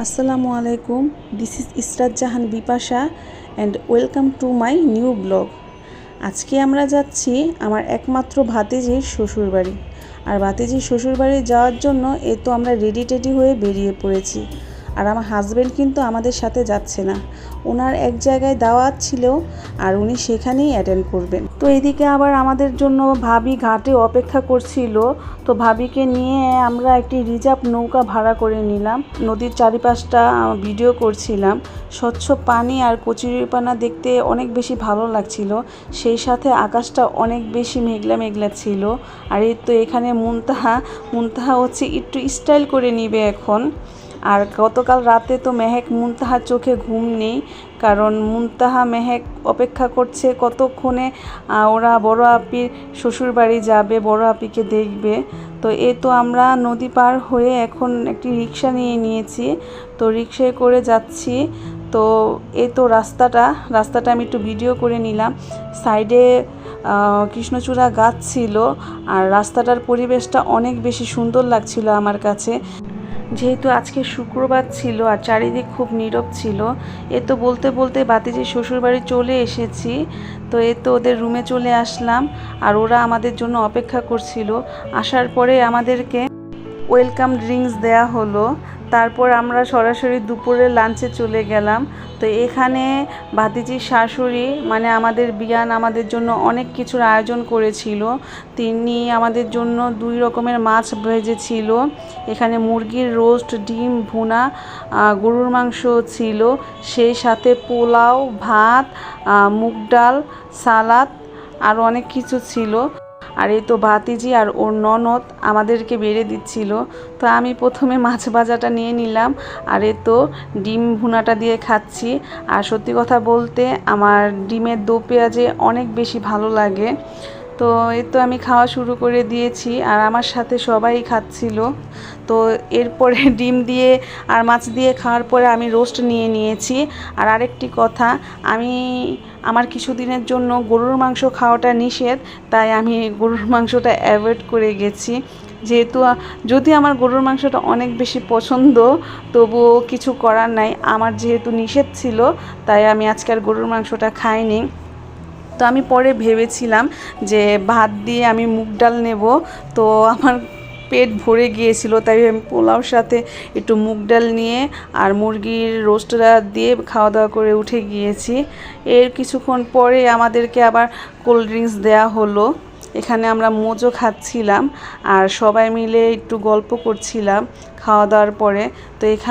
আসসালামু আলাইকুম, this is Israt Jahan Bipasha and welcome to my new blog. আজকে আমরা যাচ্ছি আমার একমাত্র ভাতিজির শ্বশুরবাড়ি। আর ভাতিজির শ্বশুরবাড়ি যাওয়ার জন্য তো আমরা রেডি টেডি হয়ে বেরিয়ে পড়েছি। আর আমার হাজব্যান্ড কিন্তু আমাদের সাথে যাচ্ছে না, ওনার এক জায়গায় দাওয়াত ছিল আর উনি সেখানেই অ্যাটেন্ড করবেন। তো এদিকে আবার আমাদের জন্য ভাবি ঘাটে অপেক্ষা করছিল। তো ভাবিকে নিয়ে আমরা একটি রিজার্ভ নৌকা ভাড়া করে নিলাম। নদীর চারিপাশটা ভিডিও করছিলাম। স্বচ্ছ পানি আর কচুরিপানা দেখতে অনেক বেশি ভালো লাগছিল। সেই সাথে আকাশটা অনেক বেশি মেঘলা মেঘলা ছিল। আর এই তো এখানে মুনতাহা হচ্ছে একটু স্টাইল করে নিবে এখন। আর গতকাল রাতে তো মেহেক মুনতাহার চোখে ঘুম নেই, কারণ মুনতাহা মেহেক অপেক্ষা করছে কতক্ষণে ওরা বড় আপির শ্বশুরবাড়ি যাবে, বড় আপিকে দেখবে। তো তো আমরা নদী পার হয়ে এখন একটি রিক্সা নিয়ে নিয়েছি, তো রিক্সায় করে যাচ্ছি। তো তো রাস্তাটা আমি একটু ভিডিও করে নিলাম। সাইডে কৃষ্ণচূড়া গাছ ছিল আর রাস্তাটার পরিবেশটা অনেক বেশি সুন্দর লাগছিল আমার কাছে। যেহেতু আজকে শুক্রবার ছিল আর চারিদিক খুব নীরব ছিল, তো বলতে বলতে ভাতিজির শ্বশুরবাড়ি চলে এসেছি। তো তো ওদের রুমে চলে আসলাম আর ওরা আমাদের জন্য অপেক্ষা করছিল। আসার পরে আমাদেরকে ওয়েলকাম ড্রিঙ্কস দেয়া হলো। তারপর আমরা সরাসরি দুপুরে লাঞ্চে চলে গেলাম। তো এখানে ভাতিজির শাশুড়ি মানে আমাদের বিয়ান আমাদের জন্য অনেক কিছুর আয়োজন করেছিল। তিনি আমাদের জন্য 2 রকমের মাছ ভেজেছিল। এখানে মুরগির রোস্ট, ডিম ভুনা, গরুর মাংস ছিল, সেই সাথে পোলাও, ভাত, মুগ ডাল, সালাদ আরও অনেক কিছু ছিল। আর তো ভাতিজি আর ওর ননদ আমাদেরকে বেড়ে দিচ্ছিল। তো আমি প্রথমে মাছ ভাজাটা নিয়ে নিলাম আর তো ডিম ভুনাটা দিয়ে খাচ্ছি। আর সত্যি কথা বলতে আমার ডিমের দো পেঁয়াজে অনেক বেশি ভালো লাগে। তো তো আমি খাওয়া শুরু করে দিয়েছি আর আমার সাথে সবাই খাচ্ছিল। তো এরপরে ডিম দিয়ে আর মাছ দিয়ে খাওয়ার পরে আমি রোস্ট নিয়ে নিয়েছি। আর আরেকটি কথা, আমার কিছুদিনের জন্য গরুর মাংস খাওয়াটা নিষেধ, তাই আমি গরুর মাংসটা অ্যাভয়েড করে গেছি। যেহেতু যদি আমার গরুর মাংসটা অনেক বেশি পছন্দ, তবুও কিছু করার নাই, আমার যেহেতু নিষেধ ছিল তাই আমি আজকের গরুর মাংসটা খাইনি। তো আমি পরে ভেবেছিলাম যে ভাত দিয়ে আমি মুগ ডাল নেব, তো আমার পেট ভরে গিয়েছিল, তাই আমি পোলাওর সাথে একটু মুগ ডাল নিয়ে আর মুরগির রোস্টটা দিয়ে খাওয়া দাওয়া করে উঠে গিয়েছি। এর কিছুক্ষণ পরে আমাদেরকে আবার কোল্ড ড্রিঙ্কস দেওয়া হলো। এখানে আমরা মোজো খাচ্ছিলাম আর সবাই মিলে একটু গল্প করছিলাম খাওয়া দাওয়ার পরে। তো এখানে